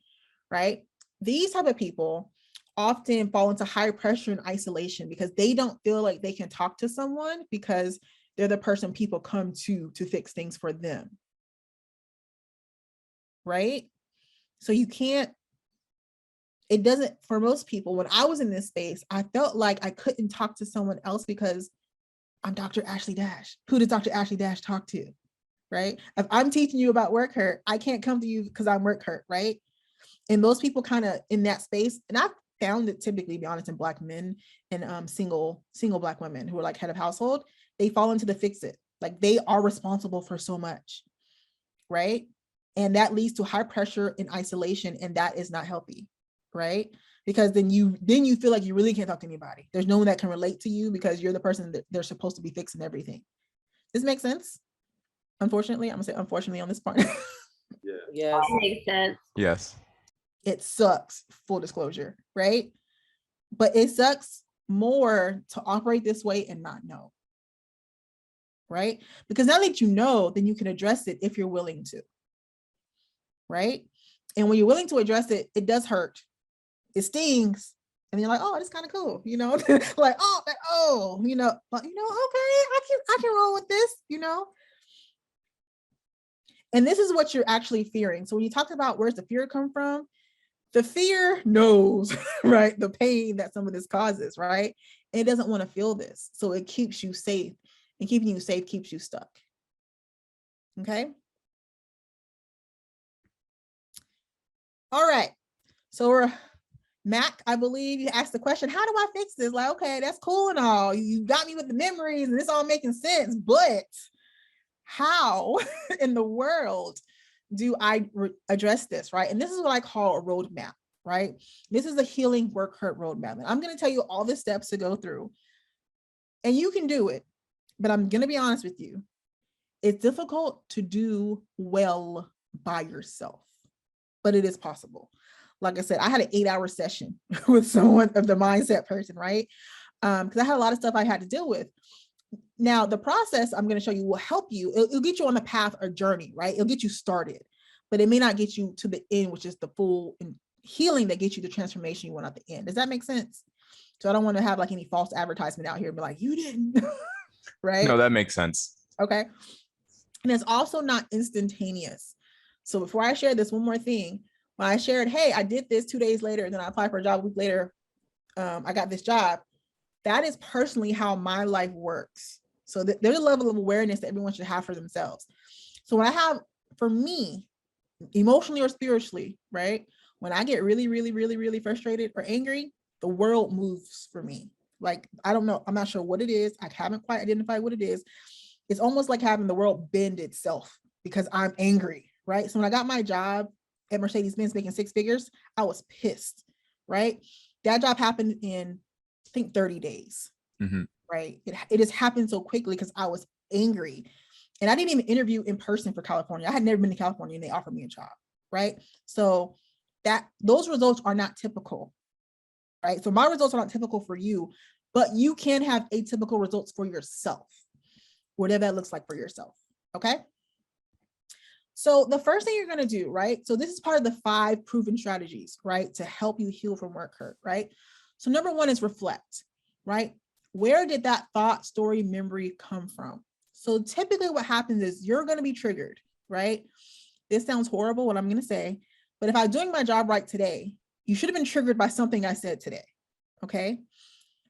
right? These type of people often fall into high pressure and isolation because they don't feel like they can talk to someone because they're the person people come to fix things for them. Right? So you can't, it doesn't, for most people, when I was in this space, I felt like I couldn't talk to someone else because I'm Dr. Ashley Dash. Who does Dr. Ashley Dash talk to? Right? If I'm teaching you about work hurt, I can't come to you because I'm work hurt, right? And most people kind of in that space, and I've found it typically, to be honest, in Black men and single Black women who are like head of household, they fall into the fix it. Like they are responsible for so much, right? And that leads to high pressure and isolation, and that is not healthy, right? Because then you feel like you really can't talk to anybody. There's no one that can relate to you because you're the person that they're supposed to be fixing everything. This makes sense? Unfortunately, I'm gonna say unfortunately on this part. Yeah. Yes. Makes sense. Yes. It sucks, full disclosure, right? But it sucks more to operate this way and not know, right? Because now that you know, then you can address it if you're willing to, right? And when you're willing to address it, it does hurt. It stings. And you're like, oh, it's kind of cool, like, but okay, I can roll with this, And this is what you're actually fearing. So when you talk about where's the fear come from, the fear knows, right, the pain that some of this causes, right? And it doesn't want to feel this. So it keeps you safe, and keeping you safe keeps you stuck. Okay. All right. So we're Mac, I believe you asked the question, how do I fix this? Like, okay, that's cool and all. You got me with the memories and it's all making sense, but how in the world do I address this, right? And this is what I call a roadmap, right? This is a healing work hurt roadmap. And I'm going to tell you all the steps to go through. And you can do it, but I'm going to be honest with you. It's difficult to do well by yourself, but it is possible. Like I said, I had an 8-hour session with someone of the mindset person, right? Because I had a lot of stuff I had to deal with. Now, the process I'm going to show you will help you. It'll get you on the path or journey, right? It'll get you started, but it may not get you to the end, which is the full healing that gets you the transformation you want at the end. Does that make sense? So I don't want to have like any false advertisement out here and be like, you didn't, right? No, that makes sense. Okay. And it's also not instantaneous. So before I share this, one more thing. When I shared, hey, I did this 2 days later, and then I applied for a job a week later, I got this job. That is personally how my life works. So there's a level of awareness that everyone should have for themselves. So when I have, for me, emotionally or spiritually, right? When I get really, really, really, really frustrated or angry, the world moves for me. Like, I don't know, I'm not sure what it is. I haven't quite identified what it is. It's almost like having the world bend itself because I'm angry, right? So when I got my job at Mercedes-Benz making 6 figures, I was pissed, right? That job happened in, I think, 30 days, right? It just happened so quickly because I was angry. And I didn't even interview in person for California. I had never been to California and they offered me a job, right? So those results are not typical, right? So my results are not typical for you, but you can have atypical results for yourself, whatever that looks like for yourself, okay? So the first thing you're gonna do, right? So this is part of the 5 proven strategies, right? To help you heal from work hurt, right? So number 1 is reflect, right? Where did that thought, story, memory come from? So typically what happens is you're gonna be triggered, right? This sounds horrible, what I'm gonna say, but if I'm doing my job right today, you should have been triggered by something I said today, okay?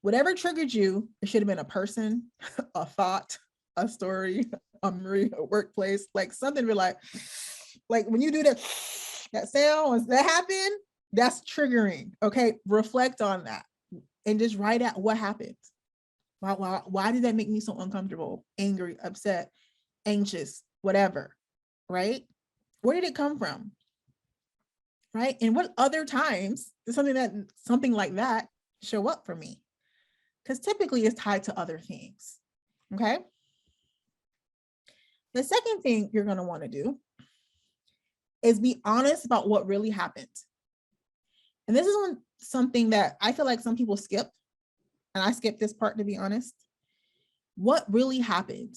Whatever triggered you, it should have been a person, a thought, a story, a memory, a workplace, like something real like when you do that sound, once that happened, that's triggering, okay? Reflect on that and just write out what happened. Why did that make me so uncomfortable, angry, upset, anxious, whatever, right? Where did it come from, right? And what other times does something like that show up for me? Because typically it's tied to other things, okay? The second thing you're gonna wanna do is be honest about what really happened. And this is something that I feel like some people skip, and I skipped this part, to be honest. What really happened?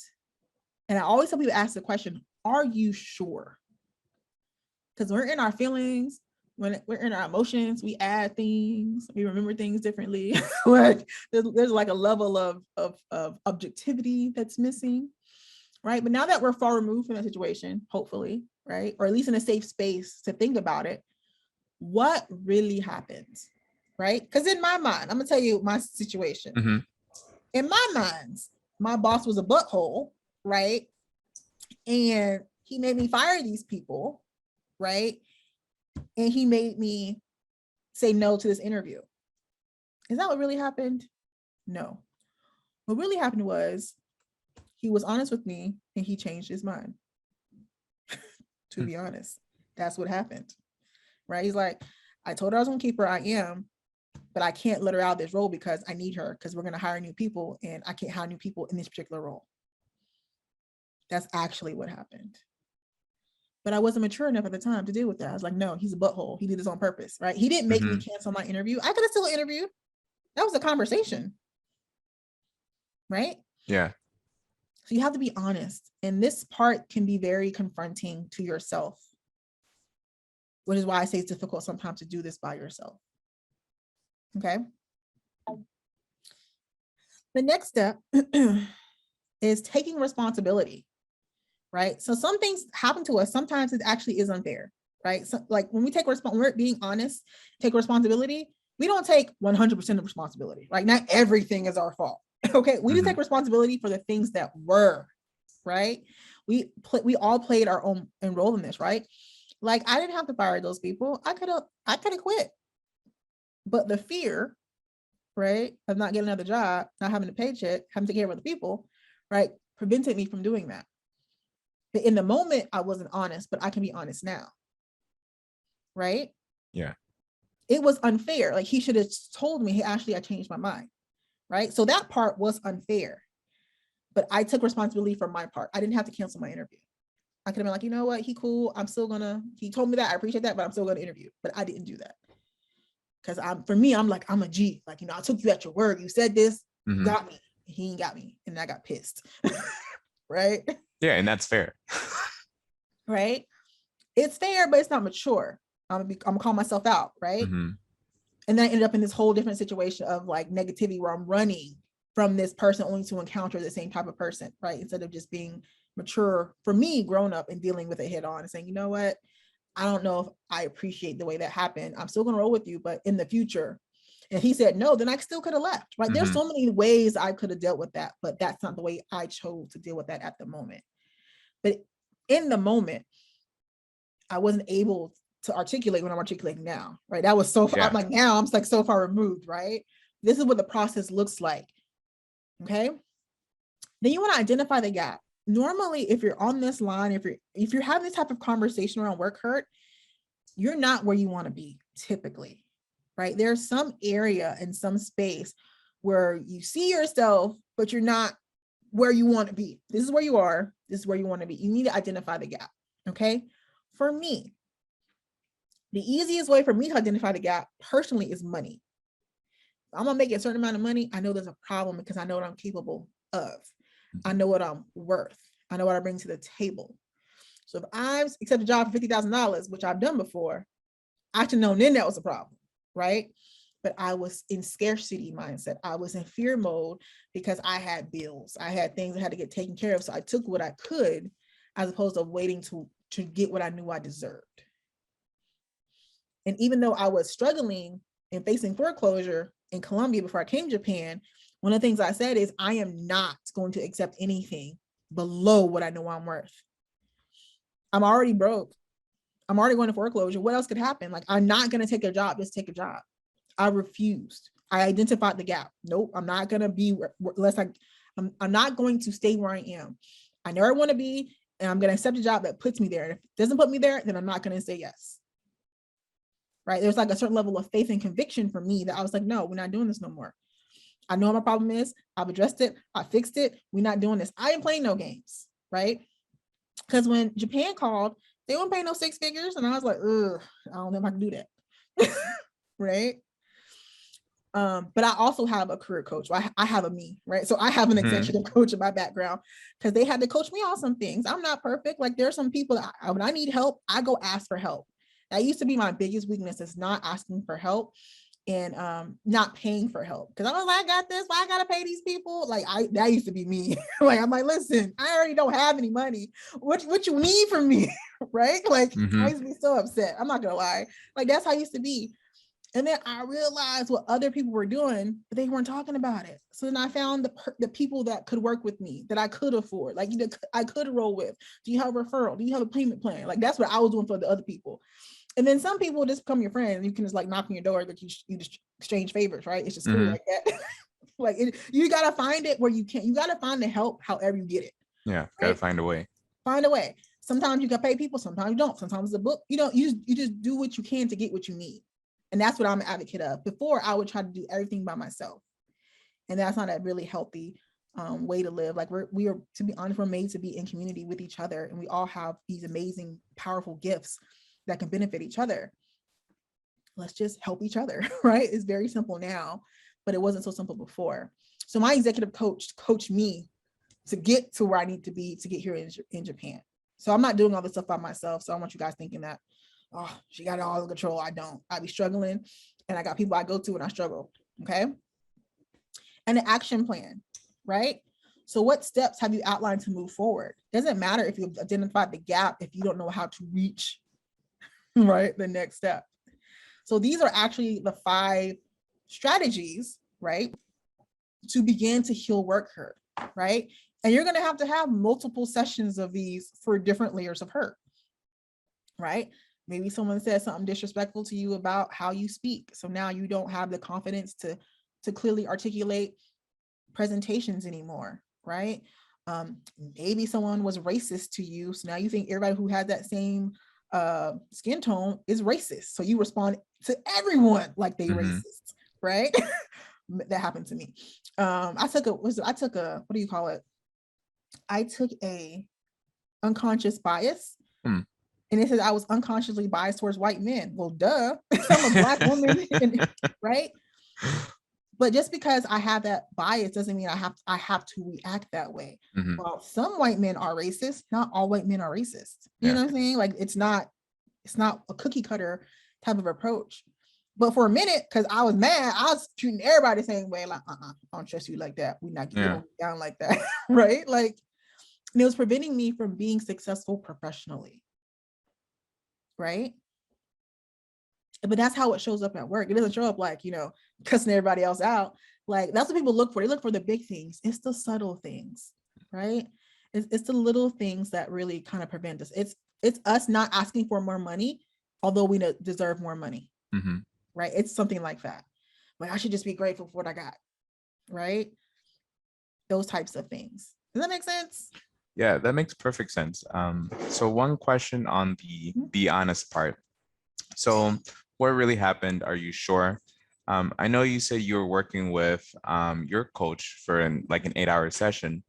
And I always tell people to ask the question, are you sure? Because we're in our feelings, when we're in our emotions, we add things, we remember things differently. Like there's like a level of objectivity that's missing, right? But now that we're far removed from that situation, hopefully, right? Or at least in a safe space to think about it, what really happened, right? Because in my mind, I'm gonna tell you my situation. In my mind, my boss was a butthole, right? And he made me fire these people, right? And he made me say no to this interview. Is that what really happened? No. What really happened was he was honest with me and he changed his mind. To be honest, that's what happened, right? He's like, I told her I was gonna keep her, I am, but I can't let her out of this role because I need her because we're gonna hire new people and I can't hire new people in this particular role. That's actually what happened. But I wasn't mature enough at the time to deal with that. I was like, no, he's a butthole. He did this on purpose, right? He didn't make me cancel my interview. I could have still interviewed. That was a conversation, right? Yeah. So you have to be honest. And this part can be very confronting to yourself, which is why I say it's difficult sometimes to do this by yourself. Okay. The next step is taking responsibility, right? So some things happen to us. Sometimes it actually is unfair, right? So like when we when we're being honest, take responsibility, we don't take 100% of responsibility, right? Not everything is our fault. Okay, we just take responsibility for the things that were, right? We all played our own role in this, right? Like I didn't have to fire those people. I could have quit. But the fear, right, of not getting another job, not having a paycheck, having to take care of other people, right, prevented me from doing that. But in the moment, I wasn't honest, but I can be honest now, right? Yeah. It was unfair. Like he should have told me, hey, Ashley, I changed my mind, right? So that part was unfair, but I took responsibility for my part. I didn't have to cancel my interview. I could have been like, you know what, he cool. He told me that, I appreciate that, but I'm still gonna interview. But I didn't do that. Because for me, I'm like, I'm a G. Like, I took you at your word. You said this, you got me. He ain't got me. And I got pissed. Right? Yeah, and that's fair. Right? It's fair, but it's not mature. I'm gonna call myself out, right? And then I ended up in this whole different situation of like negativity where I'm running from this person only to encounter the same type of person, right? Instead of just being mature, for me, grown up and dealing with it head on and saying, you know what, I don't know if I appreciate the way that happened. I'm still gonna roll with you, but in the future. And he said no, then I still could have left, right? There's so many ways I could have dealt with that, but that's not the way I chose to deal with that at the moment. But in the moment, I wasn't able to articulate what I'm articulating now, right? That was so far, Yeah. I'm like, now I'm like so far removed, right? This is what the process looks like, okay? Then you want to identify the gap. Normally, if you're on this line, if you're having this type of conversation around work hurt, you're not where you want to be typically, right? There's some area and some space where you see yourself, but you're not where you want to be. This is where you are. This is where you want to be. You need to identify the gap, okay? For me, the easiest way for me to identify the gap personally is money. If I'm gonna make a certain amount of money, I know there's a problem because I know what I'm capable of. I know what I'm worth. I know what I bring to the table. So if I accept a job for $50,000, which I've done before, I should know then that was a problem, right? But I was in scarcity mindset. I was in fear mode because I had bills. I had things that had to get taken care of. So I took what I could as opposed to waiting to get what I knew I deserved. And even though I was struggling and facing foreclosure in Colombia before I came to Japan, one of the things I said is I am not going to accept anything below what I know I'm worth. I'm already broke. I'm already going to foreclosure. What else could happen? Like, I'm not going to take a job, just take a job. I refused. I identified the gap. Nope, I'm not going to be I'm not going to stay where I am. I know where I want to be, and I'm going to accept a job that puts me there. And if it doesn't put me there, then I'm not going to say yes. Right? There's like a certain level of faith and conviction for me that I was like, no, we're not doing this no more. I know what my problem is. I've addressed it. I fixed it. We're not doing this. I ain't playing no games, right? Because when Japan called, they weren't paying no 6 figures. And I was like, ugh, I don't know if I can do that. Right? But I also have a career coach. I have a me, right? So I have an executive coach in my background because they had to coach me on some things. I'm not perfect. Like, there's some people that when I need help, I go ask for help. That used to be my biggest weakness, is not asking for help and not paying for help. Because I was like, I got this, why I gotta pay these people? Like, that used to be me. Like, I'm like, listen, I already don't have any money. What you need from me? Right? Like, I used to be so upset. I'm not gonna lie. Like, that's how I used to be. And then I realized what other people were doing, but they weren't talking about it. So then I found the people that could work with me, that I could afford, like, I could roll with. Do you have a referral? Do you have a payment plan? Like, that's what I was doing for the other people. And then some people just become your friend. You can just like knock on your door, like you just exchange favors, right? It's just cool like that. Like, you gotta find it where you can. You gotta find the help however you get it. Yeah, gotta find a way. Find a way. Sometimes you can pay people, sometimes you don't. Sometimes the book, you just do what you can to get what you need. And that's what I'm an advocate of. Before, I would try to do everything by myself. And that's not a really healthy way to live. Like, we are, to be honest, we're made to be in community with each other. And we all have these amazing, powerful gifts that can benefit each other. Let's just help each other, right? It's very simple now, but it wasn't so simple before. So my executive coach coached me to get to where I need to be to get here in Japan. So I'm not doing all this stuff by myself. So I want you guys thinking that, oh, she got it all under control. I don't. I be struggling, and I got people I go to when I struggle, okay? And an action plan, right? So what steps have you outlined to move forward? Doesn't matter if you've identified the gap if you don't know how to reach, right, the next step. So these are actually the 5 strategies, right, to begin to heal work hurt, right? And you're going to have multiple sessions of these for different layers of hurt, right? Maybe someone says something disrespectful to you about how you speak. So now you don't have the confidence to clearly articulate presentations anymore, right? Maybe someone was racist to you. So now you think everybody who had that same skin tone is racist. So you respond to everyone like they racist, right? That happened to me. I took a, what do you call it? I took a unconscious bias. And it says I was unconsciously biased towards white men. Well, duh, I'm a Black woman, right? But just because I have that bias doesn't mean I have to react that way. Well, some white men are racist. Not all white men are racist. You know what I'm saying? Like, it's not a cookie cutter type of approach. But for a minute, because I was mad, I was treating everybody the same way. Like, I don't trust you like that. We're not getting down like that, right? Like, And it was preventing me from being successful professionally. Right. But that's how it shows up at work. It doesn't show up like, cussing everybody else out. Like, that's what people look for. They look for the big things. It's the subtle things, right? It's the little things that really kind of prevent us. It's us not asking for more money, although we deserve more money, Mhm. right? It's something like that. Like, I should just be grateful for what I got, right? Those types of things. Does that make sense? Yeah, that makes perfect sense. So one question on the be honest part. So what really happened? Are you sure? I know you said you were working with your coach for an 8-hour session,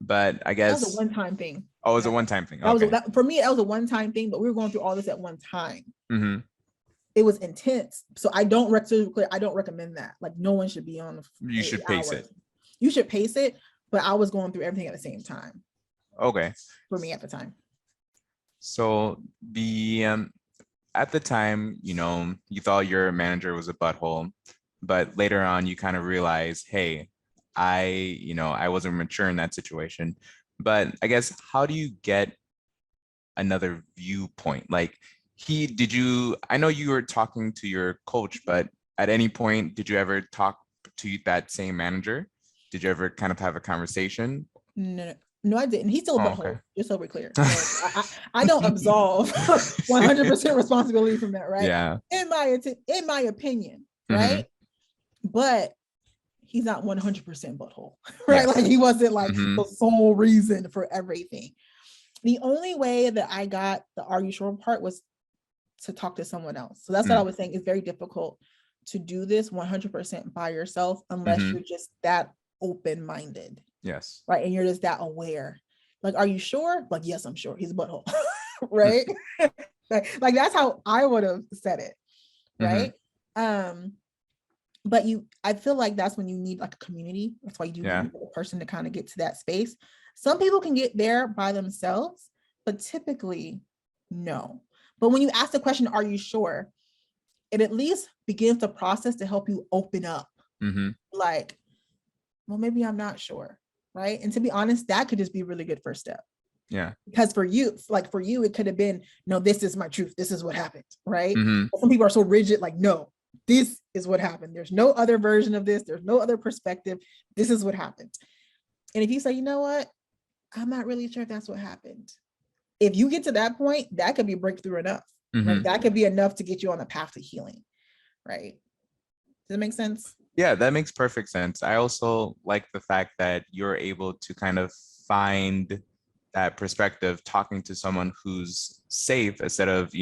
but I That was a guess, one-time thing. oh, it was a one-time thing. That was Okay. for me, that was a one-time thing, but we were going through all this at one time. Hmm. It was intense. So I don't recommend that. Like, no one should be on You should pace it. You should pace it, but I was going through everything at the same time Okay. for me at the time. So at the time, you thought your manager was a butthole, but later on you kind of realize, hey, I wasn't mature in that situation. But I guess, how do you get another viewpoint? Like, I know you were talking to your coach, but at any point, did you ever talk to that same manager? Did you ever kind of have a conversation? No, I didn't. He's still a Oh, butthole, okay. just so we're clear. So I don't absolve 100% responsibility from that, right? Yeah. In my opinion, Mhm. right? But he's not 100% butthole, right? Yes. Like, he wasn't like Mhm. the sole reason for everything. The only way that I got the "are you sure" part was to talk to someone else. So that's what I was saying. It's very difficult to do this 100% by yourself unless Mhm. you're just that open-minded, Yes. right? And you're just that aware. Like, are you sure? Like, yes, I'm sure. He's a butthole, right? like that's how I would have said it, right? But I feel like that's when you need like a community. That's why you do Yeah. need a person to kind of get to that space. Some people can get there by themselves, but typically no. But when you ask the question, are you sure? It at least begins the process to help you open up. Mhm. Like, well, maybe I'm not sure, right? And to be honest, that could just be a really good first step. Yeah. Because for you, it could have been, no, this is my truth. This is what happened, right? Mhm. But some people are so rigid, like, no, this is what happened. There's no other version of this. There's no other perspective. This is what happened. And if you say, you know what, I'm not really sure if that's what happened. If you get to that point, that could be breakthrough enough. Right? Mhm. That could be enough to get you on the path to healing, right? Does that make sense? Yeah, that makes perfect sense. I also like the fact that you're able to kind of find that perspective talking to someone who's safe instead of,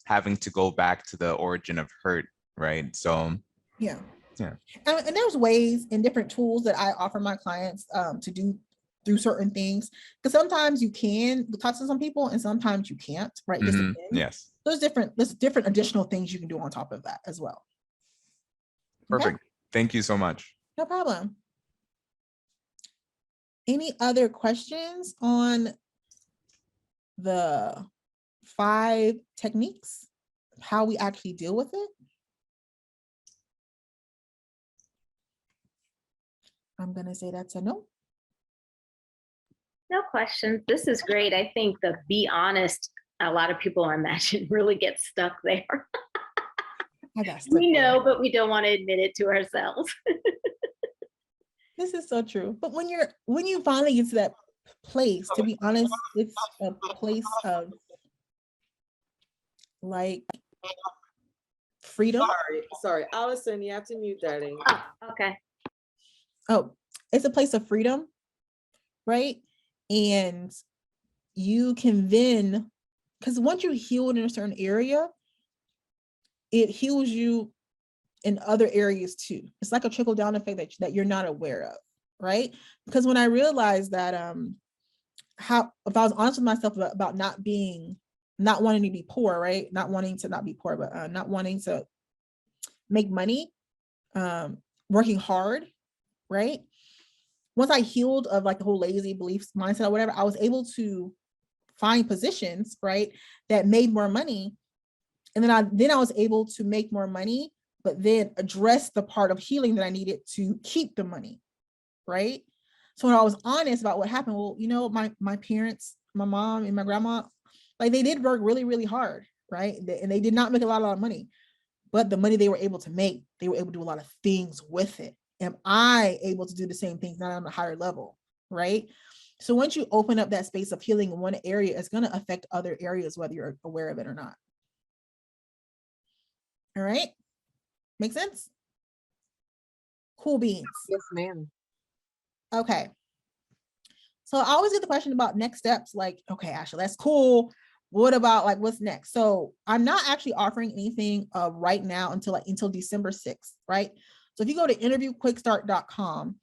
having to go back to the origin of hurt, right? So, Yeah. yeah. And there's ways and different tools that I offer my clients to do through certain things. Because sometimes you can talk to some people and sometimes you can't, right? It just Mhm. depends. Yes. There's different additional things you can do on top of that as well. Okay, Perfect. Thank you so much. no problem. Any other questions on the 5 techniques, how we actually deal with it? I'm gonna say that's a no. No questions. This is great. I think the be honest, a lot of people, I imagine, really get stuck there. I got We know, but we don't want to admit it to ourselves. This is so true. But when you finally get to that place, to be honest, it's a place of like freedom. Sorry, Allison, you have to mute, darling. Oh, okay. Oh, it's a place of freedom, right? And you can then, because once you heal in a certain area, it heals you in other areas too. It's like a trickle down effect that you're not aware of, right? Because when I realized that if I was honest with myself about not wanting to be poor, right? Not wanting to not be poor, but not wanting to make money, working hard, right? Once I healed of like the whole lazy beliefs mindset or whatever, I was able to find positions, right, that made more money. And then I was able to make more money, but then address the part of healing that I needed to keep the money, right? So when I was honest about what happened, well, my parents, my mom and my grandma, like they did work really, really hard, right? And they did not make a lot of money, but the money they were able to make, they were able to do a lot of things with it. Am I able to do the same things, not on a higher level, right? So once you open up that space of healing in one area, it's going to affect other areas, whether you're aware of it or not. All right. Make sense? Cool beans. Yes, ma'am. Okay. So I always get the question about next steps, like, okay, Ashley, that's cool. What about like what's next? So I'm not actually offering anything right now until December 6th, right? So if you go to interviewquickstart.com,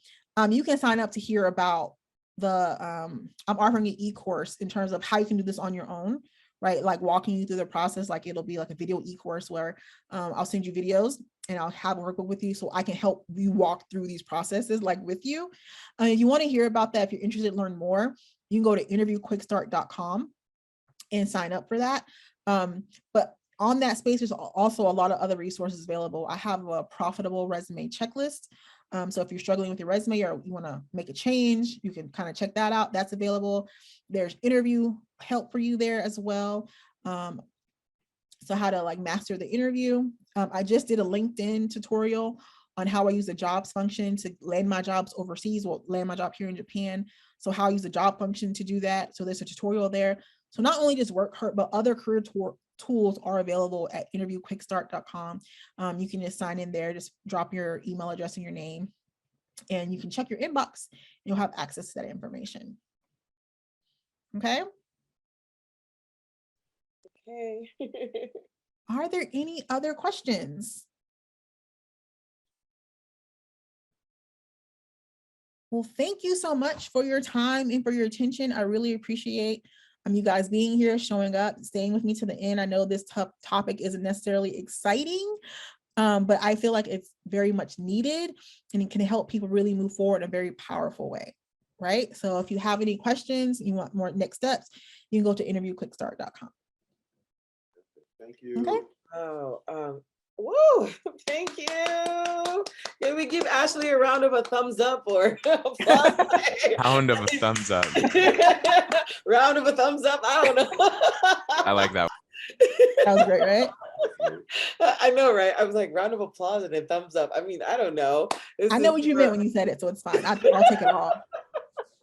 you can sign up to hear about I'm offering an e-course in terms of how you can do this on your own, right? Like walking you through the process, like it'll be like a video e-course where I'll send you videos and I'll have a workbook with you so I can help you walk through these processes like with you. If you want to hear about that, if you're interested to learn more, you can go to interviewquickstart.com and sign up for that. But on that space, there's also a lot of other resources available. I have a profitable resume checklist. So if you're struggling with your resume or you want to make a change, you can kind of check that out. That's available. There's interview help for you there as well. So how to like master the interview. I just did a LinkedIn tutorial on how I use the jobs function to land my jobs overseas, well, land my job here in Japan. So how I use the job function to do that. So there's a tutorial there. So not only just work hurt, but other career tools are available at interviewquickstart.com. You can just sign in there, just drop your email address and your name, and you can check your inbox. You'll have access to that information. Okay. Okay. Are there any other questions? Well, thank you so much for your time and for your attention. I really appreciate you guys being here, showing up, staying with me to the end. I know this topic isn't necessarily exciting, but I feel like it's very much needed and it can help people really move forward in a very powerful way, right? So if you have any questions, you want more next steps, you can go to interviewquickstart.com. Thank you. Okay. Oh, woo, thank you. Can we give Ashley a round of a thumbs up or applause? Pound of a thumbs up. Round of a thumbs up. I don't know. I like that. That was great, right? I know, right? I was like, round of applause and a thumbs up. I mean, I don't know. I know what you meant when you said it, so it's fine. I'll take it all.